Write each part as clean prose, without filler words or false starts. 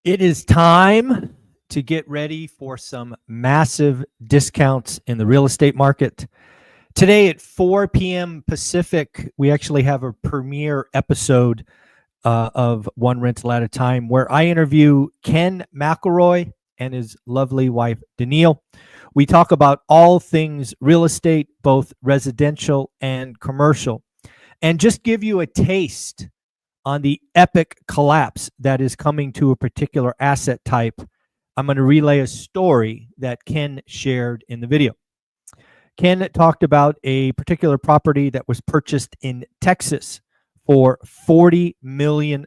It is time to get ready for some massive discounts in the real estate market. Today at 4 p.m. Pacific, we actually have a premiere episode of One Rental at a Time where I interview Ken McElroy and his lovely wife, Danielle. We talk about all things real estate, both residential and commercial, and just give you a taste on the epic collapse that is coming to a particular asset type. I'm going to relay a story that Ken shared in the video. Ken talked about a particular property that was purchased in Texas for $40 million.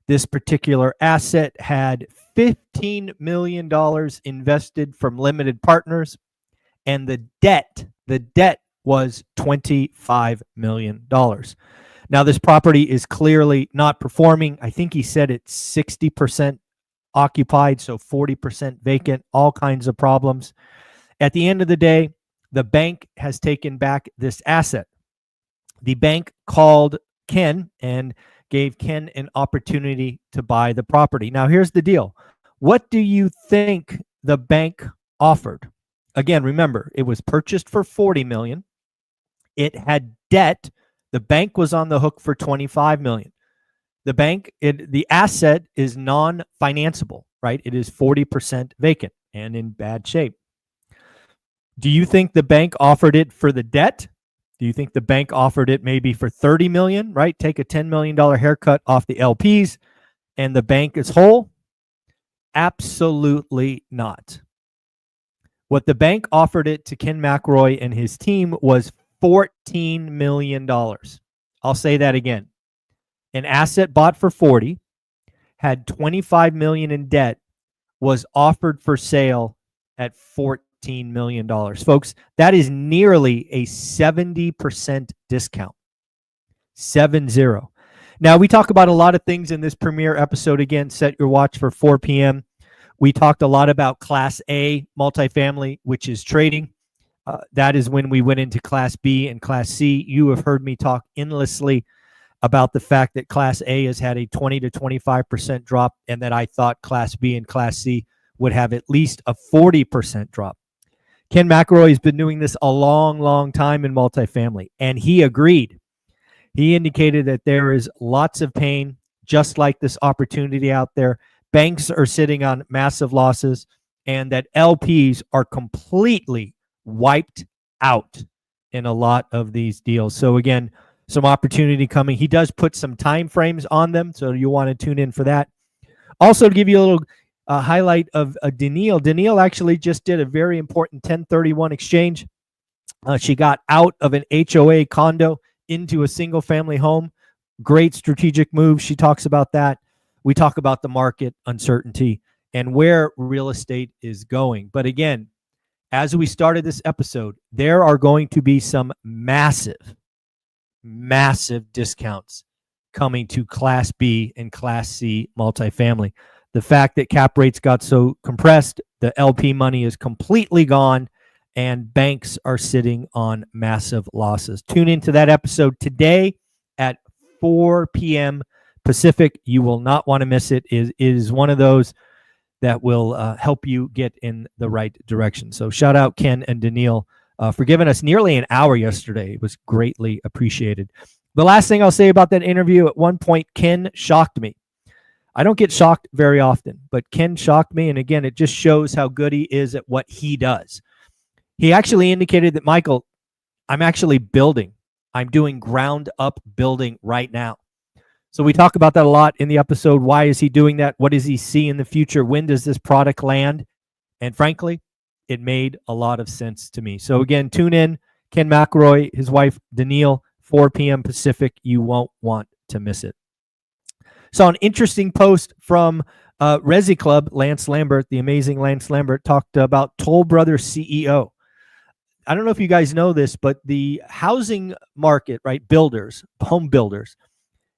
This particular asset had $15 million invested from limited partners, and the debt was $25 million. Now, this property is clearly not performing. I think he said it's 60% occupied, so 40% vacant, all kinds of problems. At the end of the day, the bank has taken back this asset. The bank called Ken and gave Ken an opportunity to buy the property. Now, here's the deal. What do you think the bank offered? Again, remember, it was purchased for $40 million. It had debt. The bank was on the hook for $25 million. The asset is non-financeable, right? It is 40% vacant and in bad shape. Do you think the bank offered it for the debt? Do you think the bank offered it maybe for $30 million, right? Take a $10 million haircut off the LPs and the bank is whole? Absolutely not. What the bank offered it to Ken McElroy and his team was $14 million. I'll say that again. An asset bought for 40, had $25 million in debt, was offered for sale at $14 million. Folks, that is nearly a 70% discount. 70. Now, we talk about a lot of things in this premiere episode. Again, set your watch for 4 p.m. We talked a lot about Class A multifamily, which is trading. That is when we went into Class B and Class C. You have heard me talk endlessly about the fact that Class A has had a 20 to 25% drop, and that I thought Class B and Class C would have at least a 40% drop. Ken McElroy has been doing this a long, long time in multifamily, and he agreed. He indicated that there is lots of pain, just like this opportunity out there. Banks are sitting on massive losses, and that LPs are completely wiped out in a lot of these deals. So again, some opportunity coming. He does put some time frames on them, so you want to tune in for that. Also, to give you a little highlight of Danielle. Danielle actually just did a very important 1031 exchange. She got out of an HOA condo into a single family home. Great strategic move. She talks about that. We talk about the market uncertainty and where real estate is going. But again, as we started this episode, there are going to be some massive discounts coming to Class B and Class C multifamily. The fact that cap rates got so compressed, the LP money is completely gone, and banks are sitting on massive losses. Tune into that episode today at 4 p.m. Pacific. You will not want to miss it. It is one of those that will help you get in the right direction. So shout out Ken and Danielle for giving us nearly an hour yesterday. It was greatly appreciated. The last thing I'll say about that interview, at one point, Ken shocked me. I don't get shocked very often, but Ken shocked me. And again, it just shows how good he is at what he does. He actually indicated that, Michael, I'm actually building. I'm doing ground up building right now. So we talk about that a lot in the episode. Why is he doing that? What does he see in the future? When does this product land? And frankly, it made a lot of sense to me. So again, tune in. Ken McElroy, his wife, Danielle, 4 p.m. Pacific. You won't want to miss it. Saw an interesting post from Resi Club. Lance Lambert, the amazing Lance Lambert, talked about Toll Brothers CEO. I don't know if you guys know this, but the housing market, right, builders, home builders,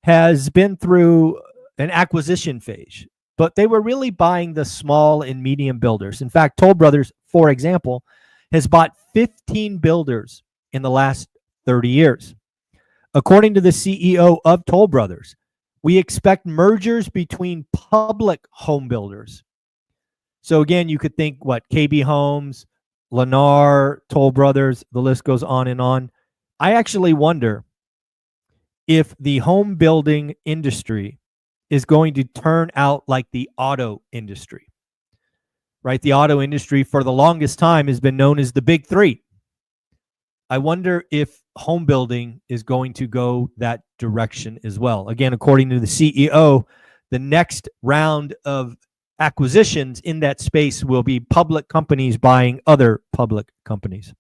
has been through an acquisition phase, but they were really buying the small and medium builders. In fact, Toll Brothers, for example, has bought 15 builders in the last 30 years. According to the CEO of Toll Brothers, We expect mergers between public home builders. So again, you could think what KB Homes, Lennar, Toll Brothers, the list goes on and on. I actually wonder if the home building industry is going to turn out like the auto industry, right? The auto industry for the longest time has been known as the big three. I wonder if home building is going to go that direction as well. Again, according to the CEO, the next round of acquisitions in that space will be public companies buying other public companies.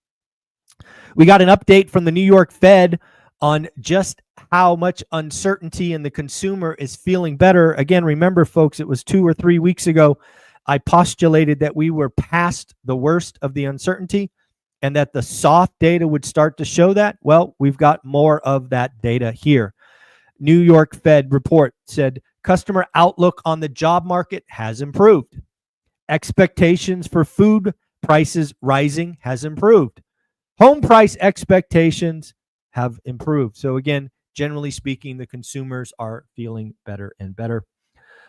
We got an update from the New York Fed on just how much uncertainty in the consumer is feeling better. Again, remember, folks, it was 2 or 3 weeks ago, I postulated that we were past the worst of the uncertainty and that the soft data would start to show that. Well, we've got more of that data here. New York Fed report said customer outlook on the job market has improved. Expectations for food prices rising has improved. Home price expectations have improved. So again, generally speaking, the consumers are feeling better and better.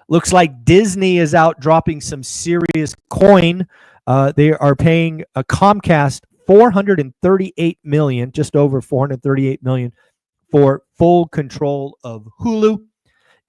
Looks like Disney is out dropping some serious coin. They are paying a Comcast $438 million, just over $438 million, for full control of Hulu.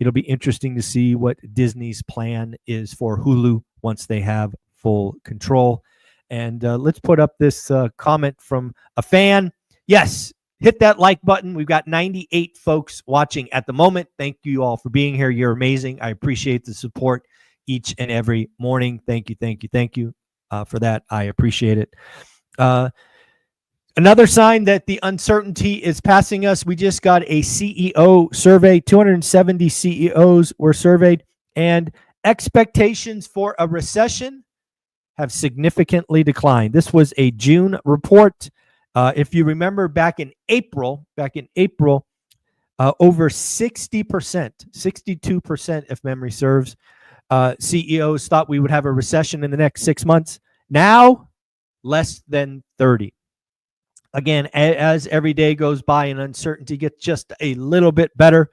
It'll be interesting to see what Disney's plan is for Hulu once they have full control. And let's put up this comment from a fan. Yes, hit that like button. We've got 98 folks watching at the moment. Thank you all for being here. You're amazing. I appreciate the support each and every morning. Thank you, thank you, thank you for that. I appreciate it. Another sign that the uncertainty is passing us, we just got a CEO survey. 270 CEOs were surveyed, and expectations for a recession have significantly declined. This was a June report. If you remember back in April, over 60%, 62%, if memory serves, CEOs thought we would have a recession in the next 6 months. Now, less than 30. Again, as every day goes by and uncertainty gets just a little bit better,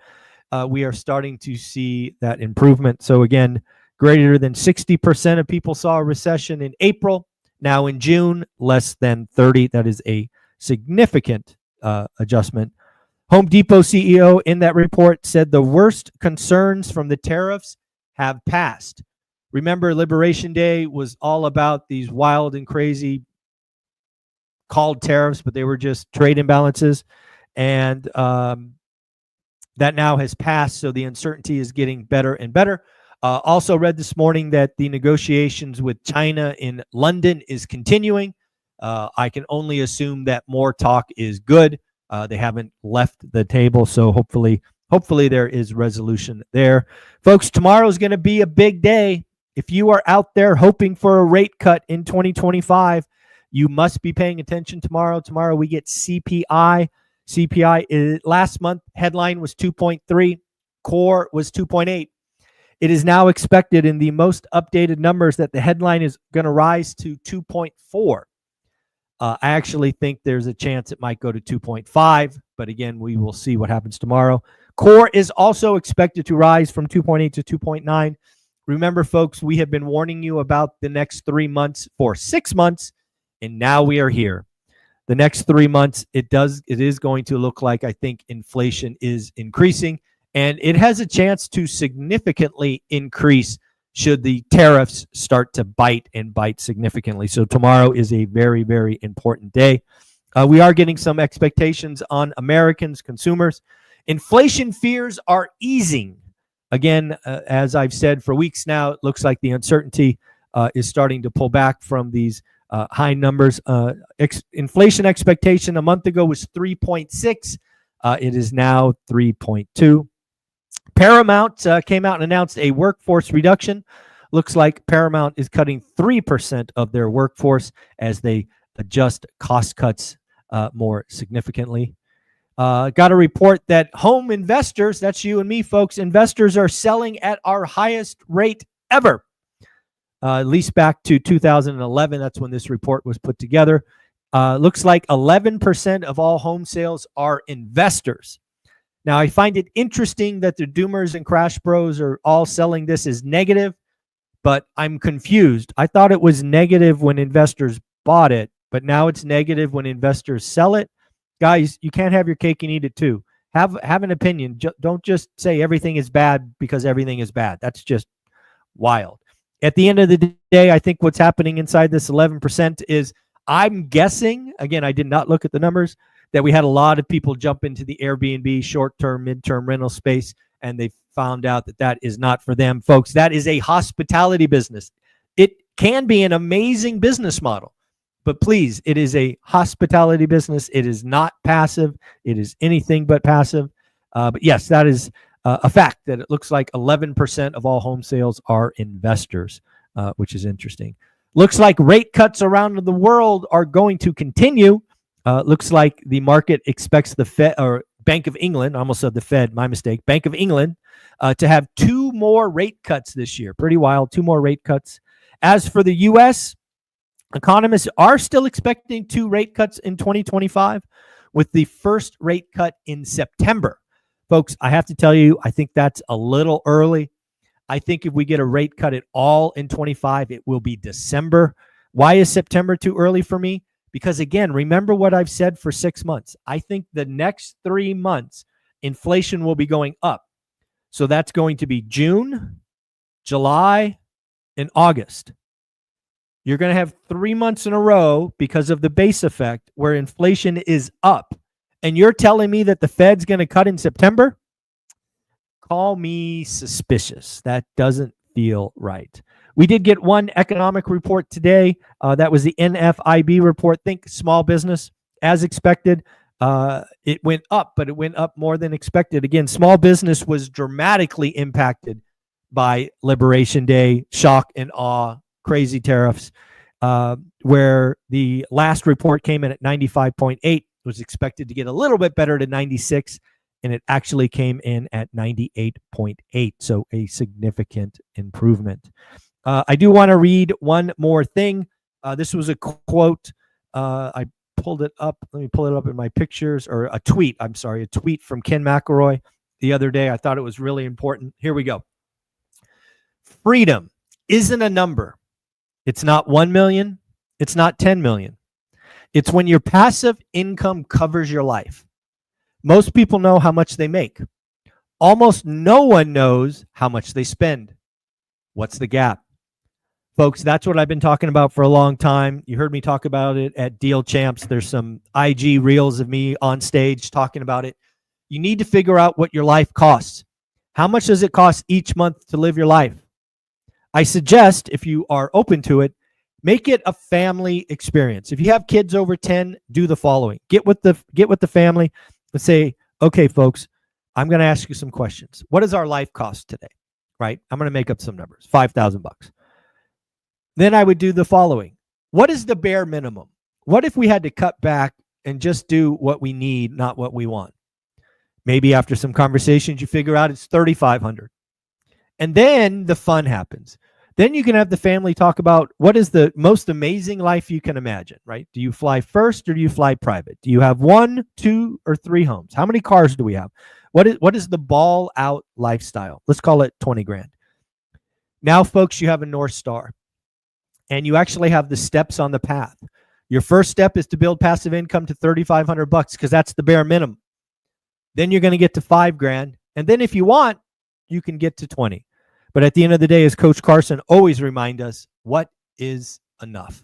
we are starting to see that improvement. So again, greater than 60% of people saw a recession in April. Now in June, less than 30. That is a significant adjustment. Home Depot CEO in that report said the worst concerns from the tariffs have passed. Remember, Liberation Day was all about these wild and crazy called tariffs, but they were just trade imbalances. And that now has passed, so the uncertainty is getting better and better. Also read this morning that the negotiations with China in London is continuing. I can only assume that more talk is good. They haven't left the table, so hopefully there is resolution there. Folks, tomorrow is going to be a big day. If you are out there hoping for a rate cut in 2025, you must be paying attention tomorrow. Tomorrow we get CPI. CPI last month headline was 2.3, core was 2.8. It is now expected in the most updated numbers that the headline is going to rise to 2.4. I actually think there's a chance it might go to 2.5, but again, we will see what happens tomorrow. Core is also expected to rise from 2.8 to 2.9. Remember, folks, we have been warning you about the next 3 months for 6 months, and now we are here. The next 3 months, it is going to look like, I think, inflation is increasing, and it has a chance to significantly increase should the tariffs start to bite significantly. So tomorrow is a very, very important day. We are getting some expectations on Americans, consumers. Inflation fears are easing. Again, as I've said for weeks now, it looks like the uncertainty is starting to pull back from these high numbers. Inflation expectation a month ago was 3.6. It is now 3.2. Paramount came out and announced a workforce reduction. Looks like Paramount is cutting 3% of their workforce as they adjust cost cuts more significantly. Got a report that home investors, that's you and me, folks, investors are selling at our highest rate ever. At least back to 2011, that's when this report was put together. Looks like 11% of all home sales are investors. Now, I find it interesting that the doomers and crash bros are all selling this as negative, but I'm confused. I thought it was negative when investors bought it, but now it's negative when investors sell it. Guys, you can't have your cake and eat it too. Have an opinion. Don't just say everything is bad because everything is bad. That's just wild. At the end of the day, I think what's happening inside this 11% is, I'm guessing, again, I did not look at the numbers, that we had a lot of people jump into the Airbnb short-term, mid-term rental space, and they found out that that is not for them. Folks, that is a hospitality business. It can be an amazing business model, but please, it is a hospitality business. It is not passive. It is anything but passive. But yes, that is a fact, that it looks like 11% of all home sales are investors, which is interesting. Looks like rate cuts around the world are going to continue. Looks like the market expects the Fed, or Bank of England, I almost said the Fed, my mistake, Bank of England, to have 2 more rate cuts this year. Pretty wild, 2 more rate cuts. As for the U.S., economists are still expecting 2 rate cuts in 2025, with the first rate cut in September. Folks, I have to tell you, I think that's a little early. I think if we get a rate cut at all in 25, it will be December. Why is September too early for me? Because again, remember what I've said for 6 months. I think the next 3 months, inflation will be going up. So that's going to be June, July, and August. You're going to have 3 months in a row, because of the base effect, where inflation is up. And you're telling me that the Fed's going to cut in September? Call me suspicious. That doesn't feel right. We did get one economic report today. That was the NFIB report. Think small business. As expected, it went up, but it went up more than expected. Again, small business was dramatically impacted by Liberation Day, shock and awe, crazy tariffs, where the last report came in at 95.8, was expected to get a little bit better to 96, and it actually came in at 98.8, so a significant improvement. I do want to read one more thing. This was a quote. I pulled it up. Let me pull it up in my pictures, or a tweet. I'm sorry, a tweet from Ken McElroy the other day. I thought it was really important. Here we go. Freedom isn't a number. It's not 1 million. It's not 10 million. It's when your passive income covers your life. Most people know how much they make. Almost no one knows how much they spend. What's the gap? Folks, that's what I've been talking about for a long time. You heard me talk about it at Deal Champs. There's some IG reels of me on stage talking about it. You need to figure out what your life costs. How much does it cost each month to live your life? I suggest, if you are open to it, make it a family experience. If you have kids over 10, do the following. Get with the family and say, okay, folks, I'm going to ask you some questions. What does our life cost today? Right? I'm going to make up some numbers, $5,000. Then I would do the following. What is the bare minimum? What if we had to cut back and just do what we need, not what we want? Maybe after some conversations, you figure out it's $3,500. And then the fun happens. Then you can have the family talk about what is the most amazing life you can imagine, right? Do you fly first or do you fly private? Do you have 1, 2, or 3 homes? How many cars do we have? What is the ball out lifestyle? Let's call it 20 grand. Now, folks, you have a North Star, and you actually have the steps on the path. Your first step is to build passive income to $3,500 because that's the bare minimum. Then you're going to get to 5 grand. And then if you want, you can get to 20. But at the end of the day, as Coach Carson always reminds us, what is enough?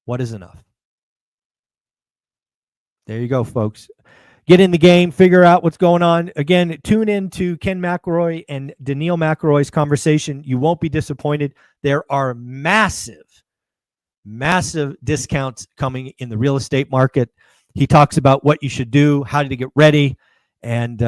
What is enough? There you go, folks. Get in the game, figure out what's going on. Again, tune in to Ken McElroy and Daniil McElroy's conversation. You won't be disappointed. There are massive discounts coming in the real estate market. He talks about what you should do, how to get ready, and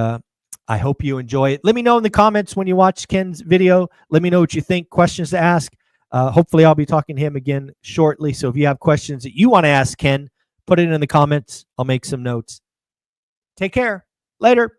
I hope you enjoy it. Let me know in the comments when you watch Ken's video. Let me know what you think, questions to ask. Hopefully, I'll be talking to him again shortly. So if you have questions that you want to ask Ken, put it in the comments. I'll make some notes. Take care. Later.